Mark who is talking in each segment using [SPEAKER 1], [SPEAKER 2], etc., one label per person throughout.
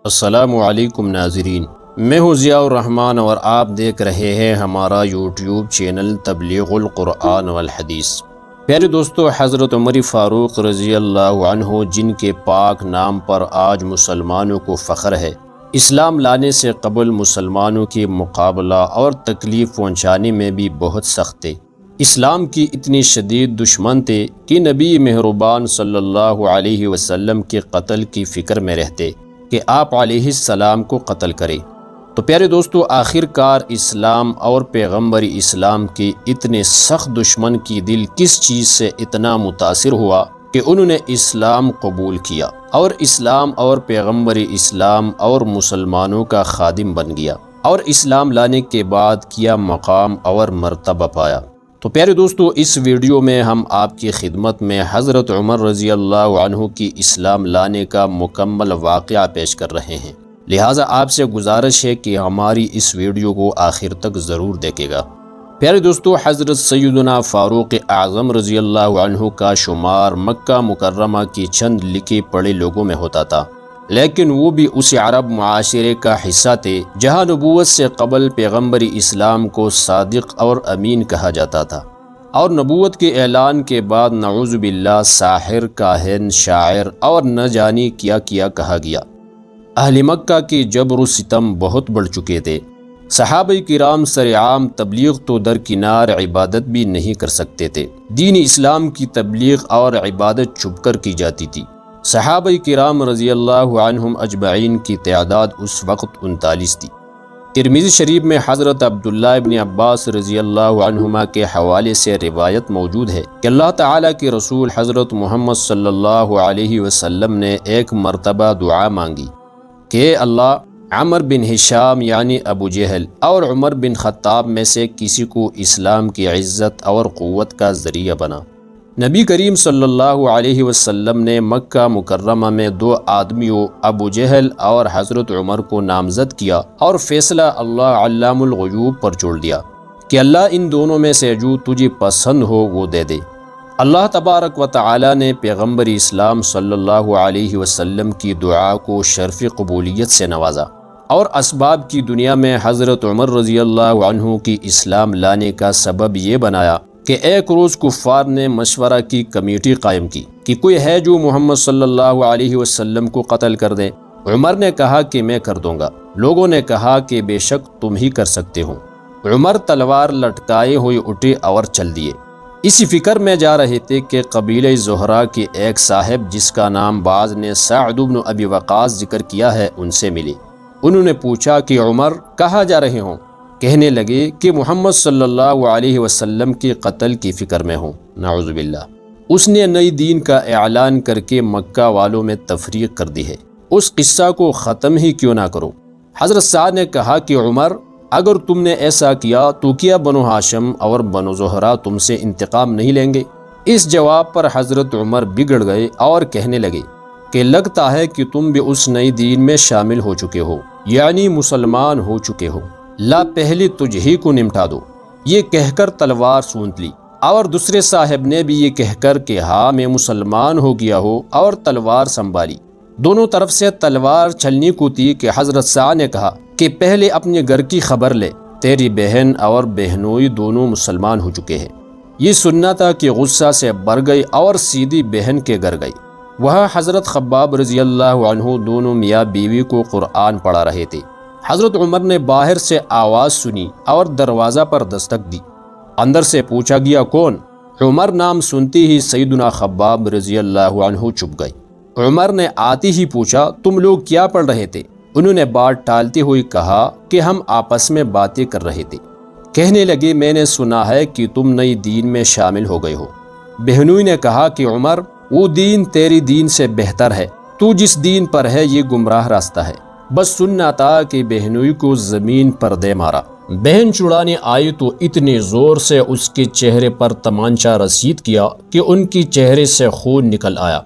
[SPEAKER 1] السلام علیکم ناظرین، میں ہوں ضیاء الرحمن اور آپ دیکھ رہے ہیں ہمارا یوٹیوب چینل تبلیغ القرآن والحدیث۔ پیارے دوستو، حضرت عمر فاروق رضی اللہ عنہ جن کے پاک نام پر آج مسلمانوں کو فخر ہے، اسلام لانے سے قبل مسلمانوں کے مقابلہ اور تکلیف پہنچانے میں بھی بہت سخت تھے۔ اسلام کی اتنی شدید دشمن تھے کہ نبی مہربان صلی اللہ علیہ وسلم کے قتل کی فکر میں رہتے کہ آپ علیہ السلام کو قتل کرے۔ تو پیارے دوستو، آخر کار اسلام اور پیغمبر اسلام کے اتنے سخت دشمن کی دل کس چیز سے اتنا متاثر ہوا کہ انہوں نے اسلام قبول کیا اور اسلام اور پیغمبر اسلام اور مسلمانوں کا خادم بن گیا اور اسلام لانے کے بعد کیا مقام اور مرتبہ پایا۔ تو پیارے دوستو، اس ویڈیو میں ہم آپ کی خدمت میں حضرت عمر رضی اللہ عنہ کی اسلام لانے کا مکمل واقعہ پیش کر رہے ہیں، لہٰذا آپ سے گزارش ہے کہ ہماری اس ویڈیو کو آخر تک ضرور دیکھے گا۔ پیارے دوستو، حضرت سیدنا فاروق اعظم رضی اللہ عنہ کا شمار مکہ مکرمہ کی چند لکھے پڑھے لوگوں میں ہوتا تھا، لیکن وہ بھی اس عرب معاشرے کا حصہ تھے جہاں نبوت سے قبل پیغمبر اسلام کو صادق اور امین کہا جاتا تھا، اور نبوت کے اعلان کے بعد نعوذ باللہ ساحر، کاہن، شاعر اور نہ جانی کیا کہا گیا۔ اہل مکہ کے جبر و ستم بہت بڑھ چکے تھے۔ صحابہ کرام سرعام تبلیغ تو درکنار عبادت بھی نہیں کر سکتے تھے۔ دین اسلام کی تبلیغ اور عبادت چھپ کر کی جاتی تھی۔ صحابہ کرام رضی اللہ عنہم اجمعین کی تعداد اس وقت 39 تھی۔ ترمذی شریف میں حضرت عبداللہ ابن عباس رضی اللہ عنہما کے حوالے سے روایت موجود ہے کہ اللہ تعالیٰ کے رسول حضرت محمد صلی اللہ علیہ وسلم نے ایک مرتبہ دعا مانگی کہ اللہ، عمر بن ہشام یعنی ابو جہل اور عمر بن خطاب میں سے کسی کو اسلام کی عزت اور قوت کا ذریعہ بنا۔ نبی کریم صلی اللہ علیہ وسلم نے مکہ مکرمہ میں 2 آدمیوں ابو جہل اور حضرت عمر کو نامزد کیا اور فیصلہ اللہ علام الغیوب پر چھوڑ دیا کہ اللہ ان دونوں میں سے جو تجھے پسند ہو وہ دے دے۔ اللہ تبارک و تعالی نے پیغمبر اسلام صلی اللہ علیہ وسلم کی دعا کو شرف قبولیت سے نوازا اور اسباب کی دنیا میں حضرت عمر رضی اللہ عنہ کی اسلام لانے کا سبب یہ بنایا کہ ایک روز کفار نے مشورہ کی کمیٹی قائم کی کہ کوئی ہے جو محمد صلی اللہ علیہ وسلم کو قتل کر دے۔ عمر نے کہا کہ میں کر دوں گا۔ لوگوں نے کہا کہ بے شک تم ہی کر سکتے ہو۔ عمر تلوار لٹکائے ہوئے اٹھے اور چل دیے۔ اسی فکر میں جا رہے تھے کہ قبیلہ زہرہ کے ایک صاحب جس کا نام بعض نے سعد بن ابی وقاص ذکر کیا ہے ان سے ملے۔ انہوں نے پوچھا کہ عمر کہاں جا رہے ہوں؟ کہنے لگے کہ محمد صلی اللہ علیہ وسلم کے قتل کی فکر میں ہوں۔ نعوذ باللہ، اس نے نئی دین کا اعلان کر کے مکہ والوں میں تفریق کر دی ہے، اس قصہ کو ختم ہی کیوں نہ کرو؟ حضرت سعد نے کہا کہ عمر، اگر تم نے ایسا کیا تو کیا بنو ہاشم اور بنو زہرہ تم سے انتقام نہیں لیں گے؟ اس جواب پر حضرت عمر بگڑ گئے اور کہنے لگے کہ لگتا ہے کہ تم بھی اس نئی دین میں شامل ہو چکے ہو، یعنی مسلمان ہو چکے ہو، لا پہلے تجھ ہی کو نمٹا دو۔ یہ کہہ کر تلوار سونت لی، اور دوسرے صاحب نے بھی یہ کہہ کر کہ ہاں میں مسلمان ہو گیا ہو اور تلوار سنبھالی۔ دونوں طرف سے تلوار چلنی کو تھی کہ حضرت سعد نے کہا کہ پہلے اپنے گھر کی خبر لے، تیری بہن اور بہنوئی دونوں مسلمان ہو چکے ہیں۔ یہ سننا تھا کہ غصہ سے بھر گئی اور سیدھی بہن کے گھر گئی۔ وہاں حضرت خباب رضی اللہ عنہ دونوں میاں بیوی کو قرآن پڑھا رہے تھے۔ حضرت عمر نے باہر سے آواز سنی اور دروازہ پر دستک دی۔ اندر سے پوچھا گیا کون؟ عمر نام سنتی ہی سیدنا خباب رضی اللہ عنہ چپ گئے۔ عمر نے آتے ہی پوچھا تم لوگ کیا پڑھ رہے تھے؟ انہوں نے بات ٹالتے ہوئے کہا کہ ہم آپس میں باتیں کر رہے تھے۔ کہنے لگے میں نے سنا ہے کہ تم نئی دین میں شامل ہو گئے ہو۔ بہنوئی نے کہا کہ عمر، وہ دین تیری دین سے بہتر ہے، تو جس دین پر ہے یہ گمراہ راستہ ہے۔ بس سننا تھا کہ بہنوئی کو زمین پر دے مارا۔ بہن چھڑانے آئی تو اتنے زور سے اس کے چہرے پر تمانچہ رسید کیا کہ ان کی چہرے سے خون نکل آیا۔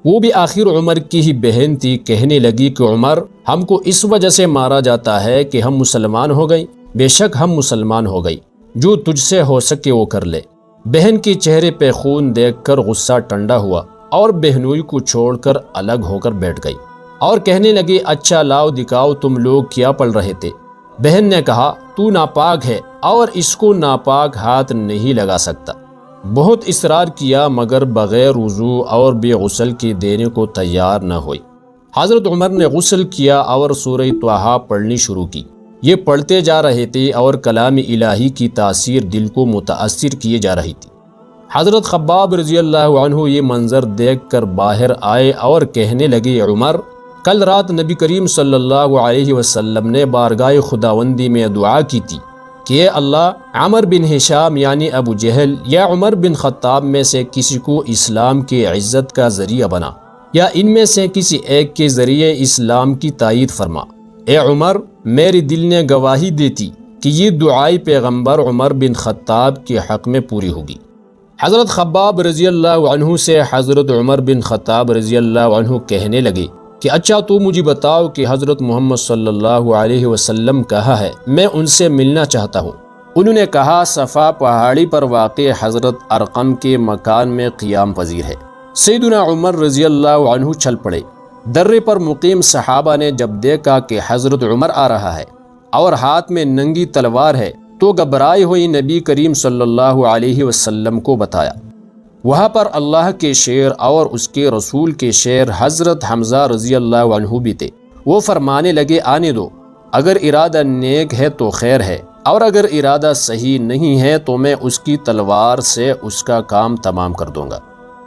[SPEAKER 1] وہ بھی آخر عمر کی ہی بہن تھی۔ کہنے لگی کہ عمر، ہم کو اس وجہ سے مارا جاتا ہے کہ ہم مسلمان ہو گئے۔ بے شک ہم مسلمان ہو گئی، جو تجھ سے ہو سکے وہ کر لے۔ بہن کے چہرے پہ خون دیکھ کر غصہ ٹھنڈا ہوا اور بہنوئی کو چھوڑ کر الگ ہو کر بیٹھ گئی اور کہنے لگے اچھا لاؤ دکھاؤ تم لوگ کیا پڑھ رہے تھے۔ بہن نے کہا تو ناپاک ہے اور اس کو ناپاک ہاتھ نہیں لگا سکتا۔ بہت اصرار کیا مگر بغیر وضو اور بے غسل کے دینے کو تیار نہ ہوئی۔ حضرت عمر نے غسل کیا اور سورہ طٰہٰ پڑھنی شروع کی۔ یہ پڑھتے جا رہے تھے اور کلام الہی کی تاثیر دل کو متاثر کیے جا رہی تھی۔ حضرت خباب رضی اللہ عنہ یہ منظر دیکھ کر باہر آئے اور کہنے لگے عمر، کل رات نبی کریم صلی اللہ علیہ وسلم نے بارگاہ خداوندی میں دعا کی تھی کہ اے اللہ، عمر بن ہشام یعنی ابو جہل یا عمر بن خطاب میں سے کسی کو اسلام کے عزت کا ذریعہ بنا، یا ان میں سے کسی ایک کے ذریعے اسلام کی تائید فرما۔ اے عمر، میری دل نے گواہی دیتی کہ یہ دعائی پیغمبر عمر بن خطاب کے حق میں پوری ہوگی۔ حضرت خباب رضی اللہ عنہ سے حضرت عمر بن خطاب رضی اللہ عنہ کہنے لگے کہ اچھا تو مجھے بتاؤ کہ حضرت محمد صلی اللہ علیہ وسلم کہاں ہے، میں ان سے ملنا چاہتا ہوں۔ انہوں نے کہا صفا پہاڑی پر واقع حضرت ارقم کے مکان میں قیام پذیر ہے۔ سیدنا عمر رضی اللہ عنہ چل پڑے۔ درے پر مقیم صحابہ نے جب دیکھا کہ حضرت عمر آ رہا ہے اور ہاتھ میں ننگی تلوار ہے تو گھبرائے ہوئی نبی کریم صلی اللہ علیہ وسلم کو بتایا۔ وہاں پر اللہ کے شیر اور اس کے رسول کے شیر حضرت حمزہ رضی اللہ عنہ بھی تھے۔ وہ فرمانے لگے آنے دو، اگر ارادہ نیک ہے تو خیر ہے، اور اگر ارادہ صحیح نہیں ہے تو میں اس کی تلوار سے اس کا کام تمام کر دوں گا۔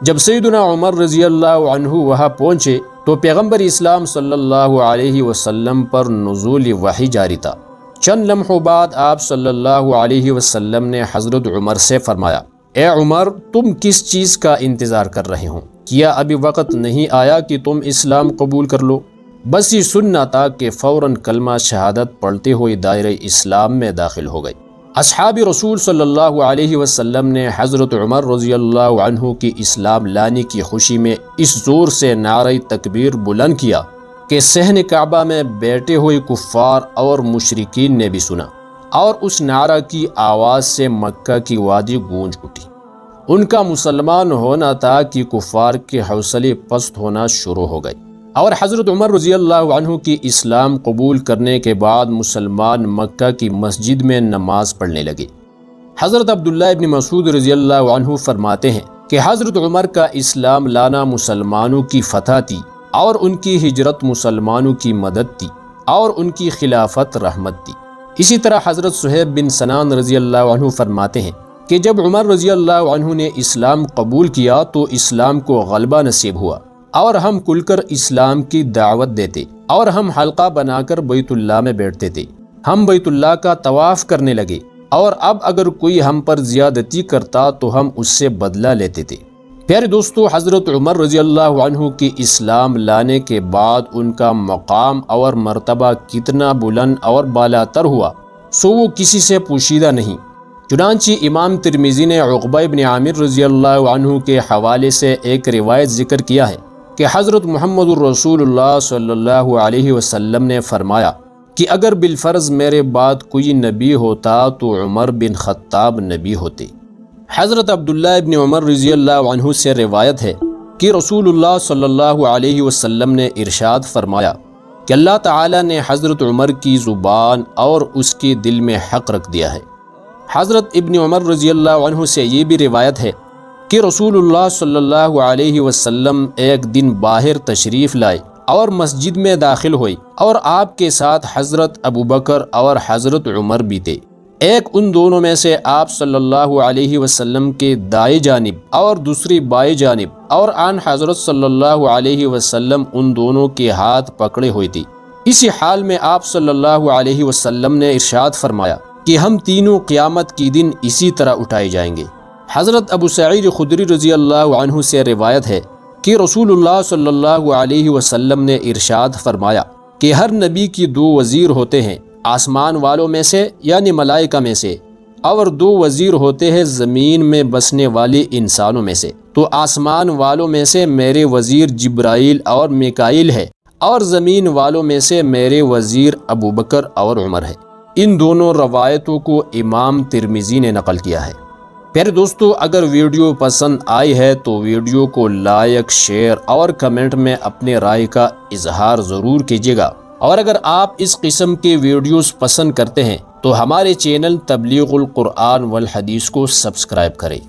[SPEAKER 1] جب سیدنا عمر رضی اللہ عنہ وہاں پہنچے تو پیغمبر اسلام صلی اللہ علیہ وسلم پر نزول وحی جاری تھا۔ چند لمحوں بعد آپ صلی اللہ علیہ وسلم نے حضرت عمر سے فرمایا، اے عمر، تم کس چیز کا انتظار کر رہے ہو؟ کیا ابھی وقت نہیں آیا کہ تم اسلام قبول کر لو؟ بس یہ سننا تھا کہ فوراً کلمہ شہادت پڑھتے ہوئے دائرہ اسلام میں داخل ہو گئی۔ اصحاب رسول صلی اللہ علیہ وسلم نے حضرت عمر رضی اللہ عنہ کی اسلام لانے کی خوشی میں اس زور سے نعرہ تکبیر بلند کیا کہ صحن کعبہ میں بیٹھے ہوئے کفار اور مشرکین نے بھی سنا، اور اس نعرہ کی آواز سے مکہ کی وادی گونج اٹھی۔ ان کا مسلمان ہونا تھا کہ کفار کے حوصلے پست ہونا شروع ہو گئے، اور حضرت عمر رضی اللہ عنہ کی اسلام قبول کرنے کے بعد مسلمان مکہ کی مسجد میں نماز پڑھنے لگے۔ حضرت عبداللہ ابن مسعود رضی اللہ عنہ فرماتے ہیں کہ حضرت عمر کا اسلام لانا مسلمانوں کی فتح تھی، اور ان کی ہجرت مسلمانوں کی مدد تھی، اور ان کی خلافت رحمت تھی۔ اسی طرح حضرت صہیب بن سنان رضی اللہ عنہ فرماتے ہیں کہ جب عمر رضی اللہ عنہ نے اسلام قبول کیا تو اسلام کو غلبہ نصیب ہوا، اور ہم کھل کر اسلام کی دعوت دیتے، اور ہم حلقہ بنا کر بیت اللہ میں بیٹھتے تھے۔ ہم بیت اللہ کا طواف کرنے لگے، اور اب اگر کوئی ہم پر زیادتی کرتا تو ہم اس سے بدلہ لیتے تھے۔ پیارے دوستو، حضرت عمر رضی اللہ عنہ کی اسلام لانے کے بعد ان کا مقام اور مرتبہ کتنا بلند اور بالاتر ہوا سو وہ کسی سے پوشیدہ نہیں۔ چنانچہ امام ترمذی نے عقبہ ابن عامر رضی اللہ عنہ کے حوالے سے ایک روایت ذکر کیا ہے کہ حضرت محمد الرسول اللہ صلی اللہ علیہ وسلم نے فرمایا کہ اگر بالفرض میرے بعد کوئی نبی ہوتا تو عمر بن خطاب نبی ہوتے۔ حضرت عبداللہ ابن عمر رضی اللہ عنہ سے روایت ہے کہ رسول اللہ صلی اللہ علیہ وسلم نے ارشاد فرمایا کہ اللہ تعالی نے حضرت عمر کی زبان اور اس کے دل میں حق رکھ دیا ہے۔ حضرت ابن عمر رضی اللہ عنہ سے یہ بھی روایت ہے کہ رسول اللہ صلی اللہ علیہ وسلم ایک دن باہر تشریف لائے اور مسجد میں داخل ہوئے، اور آپ کے ساتھ حضرت ابوبکر اور حضرت عمر بھی تھے۔ ایک ان دونوں میں سے آپ صلی اللہ علیہ وسلم کے دائیں جانب اور دوسری بائیں جانب، اور آن حضرت صلی اللہ علیہ وسلم ان دونوں کے ہاتھ پکڑے ہوئے تھے۔ اسی حال میں آپ صلی اللہ علیہ وسلم نے ارشاد فرمایا کہ ہم تینوں قیامت کی دن اسی طرح اٹھائے جائیں گے۔ حضرت ابو سعید خدری رضی اللہ عنہ سے روایت ہے کہ رسول اللہ صلی اللہ علیہ وسلم نے ارشاد فرمایا کہ ہر نبی کی دو وزیر ہوتے ہیں، آسمان والوں میں سے یعنی ملائکہ میں سے، اور دو وزیر ہوتے ہیں زمین میں بسنے والے انسانوں میں سے۔ تو آسمان والوں میں سے میرے وزیر جبرائیل اور میکائیل ہے، اور زمین والوں میں سے میرے وزیر ابوبکر اور عمر ہے۔ ان دونوں روایتوں کو امام ترمذی نے نقل کیا ہے۔ پیارے دوستو، اگر ویڈیو پسند آئی ہے تو ویڈیو کو لائک، شیئر اور کمنٹ میں اپنے رائے کا اظہار ضرور کیجیے گا، اور اگر آپ اس قسم کے ویڈیوز پسند کرتے ہیں تو ہمارے چینل تبلیغ القرآن والحدیث کو سبسکرائب کریں۔